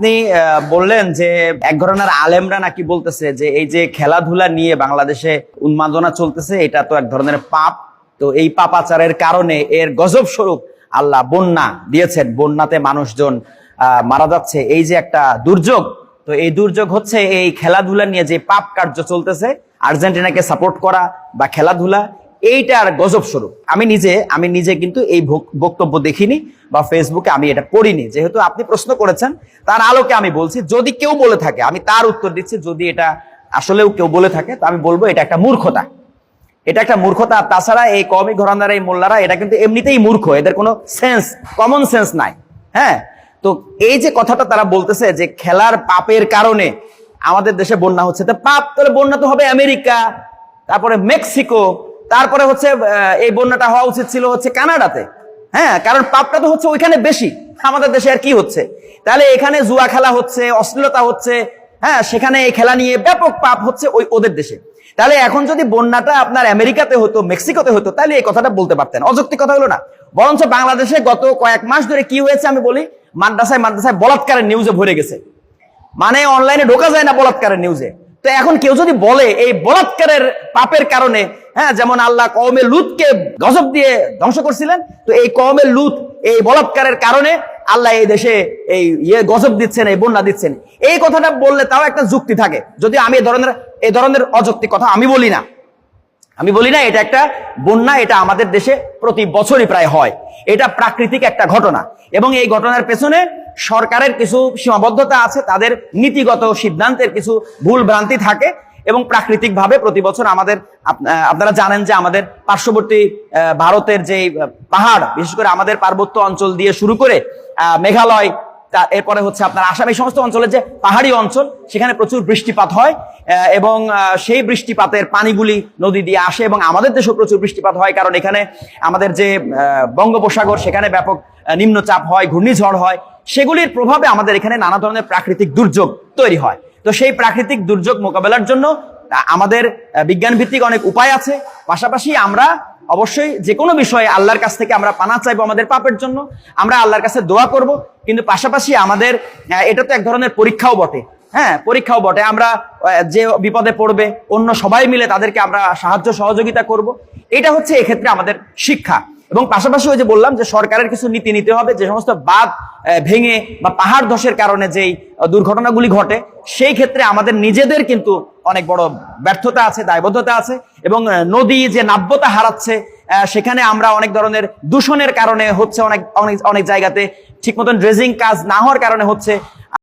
আপনি বললেন যে এক ধরনের আলেমরা নাকি বলতেছে যে এই যে খেলাধুলা নিয়ে বাংলাদেশে উন্মাদনা চলতেছে এটা তো এক ধরনের পাপ। তো এই পাপাচারের কারণে এর গজব স্বরূপ আল্লাহ বন্যা দিয়েছেন, বন্যাতে মানুষজন মারা যাচ্ছে, এই যে একটা দুর্যোগ। তো এই দুর্যোগ হচ্ছে এই খেলাধুলা নিয়ে যে পাপ কার্য চলতেছে, আর্জেন্টিনাকে সাপোর্ট করা বা খেলাধুলা, এইটার গজব স্বরূপ। আমি নিজে কিন্তু এই বক্তব্য দেখিনি বা ফেসবুকে আমি এটা পড়িনি। যেহেতু আপনি প্রশ্ন করেছেন তার আলোকে আমি বলছি, যদি কেউ বলে থাকে আমি তার উত্তর দিচ্ছি, যদি এটা আসলেও কেউ বলে থাকে তো আমি বলবো এটা একটা মূর্খতা, এটা একটা মূর্খতা। তাছাড়া এই কওমি ঘরানার এই মোল্লারা এটা কিন্তু এমনিতেই মূর্খ, এদের কোনো সেন্স, কমন সেন্স নাই। হ্যাঁ, তো এই যে কথাটা তারা বলতেছে যে খেলার পাপের কারণে আমাদের দেশে বন্যা হচ্ছে, তো পাপ তাহলে বন্যা তো হবে আমেরিকা, তারপরে মেক্সিকো, তারপরে হচ্ছে এই বন্যাটা হওয়া উচিত ছিল হচ্ছে কানাডাতে। হ্যাঁ, কারণ পাপটা তো হচ্ছে ওইখানে বেশি, আমাদের দেশে আর কি হচ্ছে? তাহলে এখানে জুয়া খেলা হচ্ছে, অশ্লীলতা হচ্ছে, হ্যাঁ সেখানে এই খেলা নিয়ে ব্যাপক পাপ হচ্ছে ওদের দেশে। তাহলে এখন যদি বন্যাটা আপনার আমেরিকাতে হতো, মেক্সিকোতে হতো, তাহলে এই কথাটা বলতে পারতেন। অযৌক্তিক কথা হলো না? বরঞ্চ বাংলাদেশে গত কয়েক মাস ধরে কি হয়েছে আমি বলি, মাদ্রাসায় বলাৎকারের নিউজে ভরে গেছে, মানে অনলাইনে ঢোকা যায় না বলাৎকারের নিউজে। তো এখন কেউ যদি বলে এই বলাৎকারের পাপের কারণে, হ্যাঁ যেমন আল্লাহ কওমে লুতকে গজব দিয়ে ধ্বংস করছিলেন, তো এই কওমে লুত এই বলাৎকারের কারণে আল্লাহ এই দেশে এই গজব দিচ্ছেন, এই বন্যা দিচ্ছেন, এই কথাটা বললে তাও একটা যুক্তি থাকে। যদি আমি এই ধরনের অযৌক্তিক কথা আমি বলি না, এটা একটা বন্যা, এটা আমাদের দেশে প্রতি বছরই প্রায় হয়, এটা প্রাকৃতিক একটা ঘটনা। এবং এই ঘটনার পেছনে সরকারের কিছু সীমাবদ্ধতা আছে, তাদের নীতিগত সিদ্ধান্তের কিছু ভুল ভ্রান্তি থাকে। এবং প্রাকৃতিক ভাবে প্রতি বছর আপনারা জানেন যে আমাদের পার্শ্ববর্তী ভারতের যে পাহাড়, বিশেষ করে আমাদের পার্বত্য অঞ্চল দিয়ে শুরু করে মেঘালয়, এরপরে হচ্ছে আপনার আসাম, এই সমস্ত অঞ্চলের যে পাহাড়ি অঞ্চল, সেখানে প্রচুর বৃষ্টিপাত হয় এবং সেই বৃষ্টিপাতের পানিগুলি নদী দিয়ে আসে এবং আমাদের দেশেও প্রচুর বৃষ্টিপাত হয়, কারণ এখানে আমাদের যে বঙ্গোপসাগর, সেখানে ব্যাপক নিম্নচাপ হয়, ঘূর্ণিঝড় হয়, সেগুলির প্রভাবে আমাদের এখানে নানা ধরনের প্রাকৃতিক দুর্যোগ তৈরি হয়। তো সেই প্রাকৃতিক দুর্যোগ মোকাবেলার জন্য আমাদের বিজ্ঞান ভিত্তিক অনেক উপায় আছে। পাশাপাশি আমরা অবশ্যই যে কোনো বিষয়ে আল্লাহর কাছ থেকে আমরা পানা চাইবো, আমাদের পাপের জন্য আমরা আল্লাহর কাছে দোয়া করব। কিন্তু পাশাপাশি আমাদের এটা তো এক ধরনের পরীক্ষাও বটে, হ্যাঁ পরীক্ষাও বটে। আমরা যে বিপদে পড়বে অন্য সবাই মিলে তাদেরকে আমরা সাহায্য সহযোগিতা করব, এটা হচ্ছে এক্ষেত্রে আমাদের শিক্ষা। এবং পাশাপাশি ওই যে বললাম যে সরকারের কিছু নীতি নিতে হবে, যে সমস্ত বাঁধ ভেঙে বা পাহাড় ধসের কারণে যেই দুর্ঘটনাগুলি ঘটে, সেই ক্ষেত্রে আমাদের নিজেদের কিন্তু অনেক বড় ব্যর্থতা আছে, দায়বদ্ধতা আছে। এবং নদী যে নাব্যতা হারাচ্ছে, সেখানে আমরা অনেক ধরনের দূষণের কারণে হচ্ছে, অনেক জায়গাতে ঠিক মতন ড্রেজিং কাজ না হওয়ার কারণে হচ্ছে,